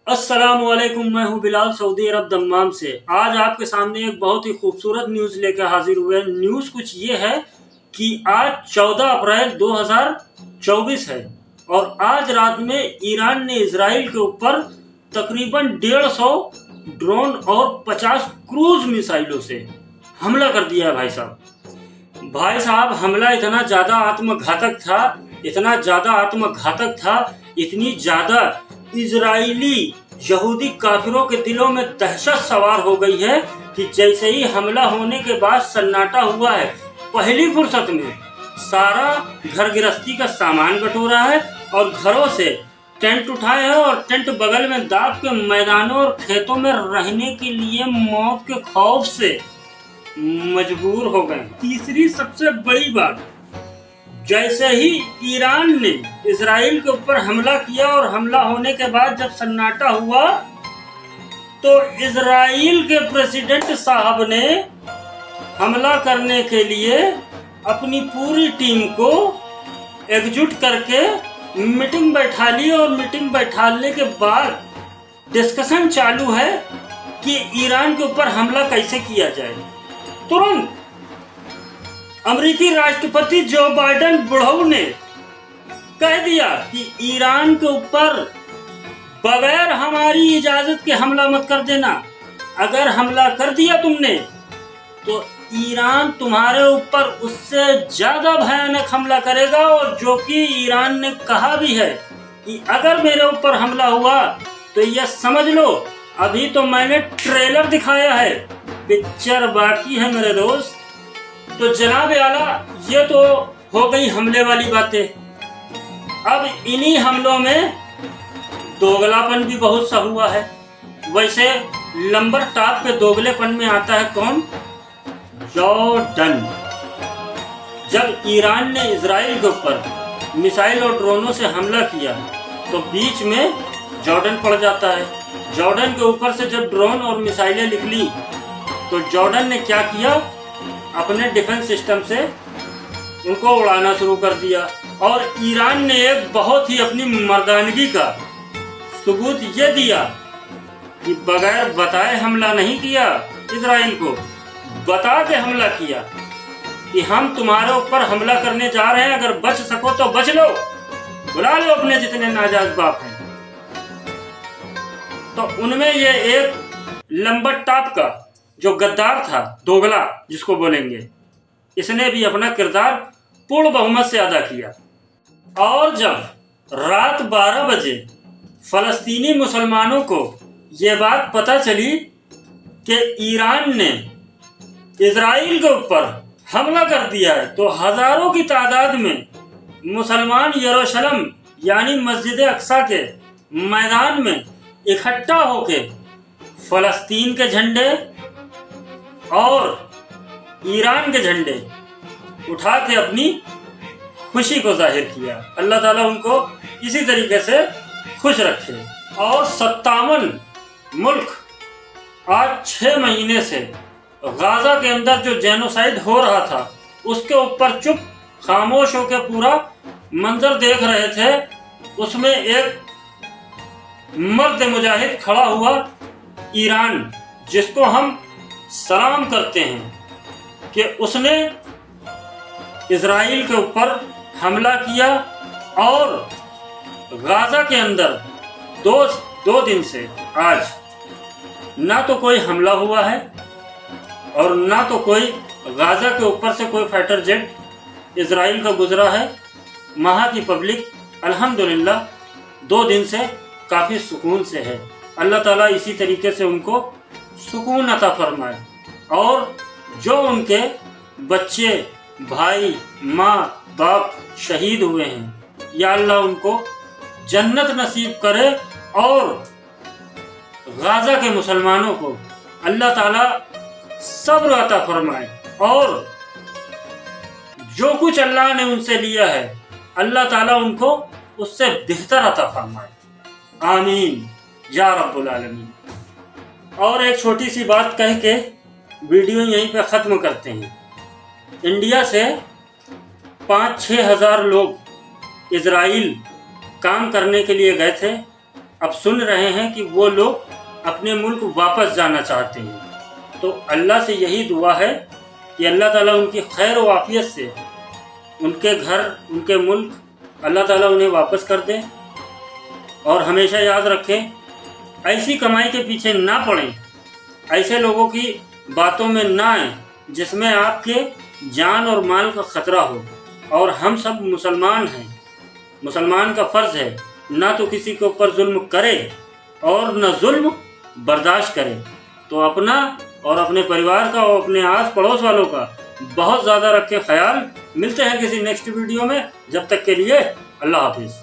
अस्सलामुअलैकुम, मैं हूं बिलाल सऊदी अरब दम्माम से। आज आपके सामने एक बहुत ही खूबसूरत न्यूज़ लेकर हाजिर हुए। न्यूज़ कुछ ये है कि आज 14 अप्रैल 2024 है और आज रात में ईरान ने इजराइल के ऊपर तकरीबन 150 ड्रोन और 50 क्रूज मिसाइलों से हमला कर दिया है। भाई साहब, हमला इतना ज़्यादा आत्मघातक था, इतनी ज़्यादा इजरायली यहूदी काफिरों के दिलों में दहशत सवार हो गई है कि जैसे ही हमला होने के बाद सन्नाटा हुआ है, पहली फुर्सत में सारा घर गृहस्थी का सामान बटोरा है और घरों से टेंट उठाए हैं और टेंट बगल में दाब के मैदानों और खेतों में रहने के लिए मौत के खौफ से मजबूर हो गए। तीसरी सबसे बड़ी बात, जैसे ही ईरान ने इजराइल के ऊपर हमला किया और हमला होने के बाद जब सन्नाटा हुआ तो इजराइल के प्रेसिडेंट साहब ने हमला करने के लिए अपनी पूरी टीम को एकजुट करके मीटिंग बैठा ली और मीटिंग बैठाने के बाद डिस्कशन चालू है कि ईरान के ऊपर हमला कैसे किया जाए। तुरंत अमेरिकी राष्ट्रपति जो बाइडेन बुढ़ऊ ने कह दिया कि ईरान के ऊपर बगैर हमारी इजाजत के हमला मत कर देना। अगर हमला कर दिया तुमने तो ईरान तुम्हारे ऊपर उससे ज्यादा भयानक हमला करेगा। और जो कि ईरान ने कहा भी है कि अगर मेरे ऊपर हमला हुआ तो यह समझ लो अभी तो मैंने ट्रेलर दिखाया है, पिक्चर बाकी है मेरे दोस्त। तो जनाब आला, ये तो हो गई हमले वाली बातें। अब इन्हीं हमलों में दोगलापन भी बहुत सा हुआ है। वैसे नंबर टॉप पे दोगलेपन में आता है कौन? जॉर्डन। जब ईरान ने इजराइल के ऊपर मिसाइल और ड्रोनों से हमला किया तो बीच में जॉर्डन पड़ जाता है। जॉर्डन के ऊपर से जब ड्रोन और मिसाइलें निकली तो जॉर्डन ने क्या किया, अपने डिफेंस सिस्टम से उनको उड़ाना शुरू कर दिया। और ईरान ने एक बहुत ही अपनी मर्दानगी का सबूत ये दिया कि बगैर बताए हमला नहीं किया, इजराइल को बता के हमला किया कि हम तुम्हारे ऊपर हमला करने जा रहे हैं, अगर बच सको तो बच लो, बुला लो अपने जितने नाजायज बाप हैं। तो उनमें ये एक लंबर टॉप का जो गद्दार था, दोगला जिसको बोलेंगे, इसने भी अपना किरदार पूर्ण बहुमत से अदा किया। और जब रात 12 बजे फलस्तीनी मुसलमानों को ये बात पता चली कि ईरान ने इजराइल के ऊपर हमला कर दिया है तो हजारों की तादाद में मुसलमान यरूशलेम यानी मस्जिद अक्सा के मैदान में इकट्ठा होके फलस्तीन के झंडे और ईरान के झंडे उठा के अपनी खुशी को जाहिर किया। अल्लाह ताला उनको इसी तरीके से खुश रखे। और 57 मुल्क आज 6 महीने से गाजा के अंदर जो जेनोसाइड हो रहा था उसके ऊपर चुप खामोश होकर पूरा मंजर देख रहे थे। उसमें एक मर्द मुजाहिद खड़ा हुआ, ईरान, जिसको हम सलाम करते हैं कि उसने इजराइल के ऊपर हमला किया और गाजा के अंदर दो दिन से आज ना तो कोई हमला हुआ है और ना तो कोई गाजा के ऊपर से कोई फाइटर जेट इजराइल का गुजरा है। वहाँ की पब्लिक अल्हम्दुलिल्लाह 2 दिन से काफ़ी सुकून से है। अल्लाह ताला इसी तरीके से उनको सुकून अता फरमाए। और जो उनके बच्चे, भाई, माँ, बाप शहीद हुए हैं, या अल्लाह उनको जन्नत नसीब करे। और गाजा के मुसलमानों को अल्लाह ताला सब्र अता फरमाए और जो कुछ अल्लाह ने उनसे लिया है अल्लाह ताला उनको उससे बेहतर अता फरमाए। आमीन या रब्बुल आलमीन। और एक छोटी सी बात कह के वीडियो यहीं पे ख़त्म करते हैं। इंडिया से 5-6 हज़ार लोग इजराइल काम करने के लिए गए थे। अब सुन रहे हैं कि वो लोग अपने मुल्क वापस जाना चाहते हैं। तो अल्लाह से यही दुआ है कि अल्लाह ताला उनकी खैर व आफियत से उनके घर, उनके मुल्क अल्लाह ताला उन्हें वापस कर दे। और हमेशा याद रखें, ऐसी कमाई के पीछे ना पड़ें, ऐसे लोगों की बातों में ना आएं जिसमें आपके जान और माल का खतरा हो। और हम सब मुसलमान हैं, मुसलमान का फ़र्ज़ है ना तो किसी के ऊपर जुल्म करे और न जुल्म बर्दाश्त करे। तो अपना और अपने परिवार का और अपने आस पड़ोस वालों का बहुत ज़्यादा रखें ख्याल। मिलते हैं किसी नेक्स्ट वीडियो में, जब तक के लिए अल्लाह हाफिज़।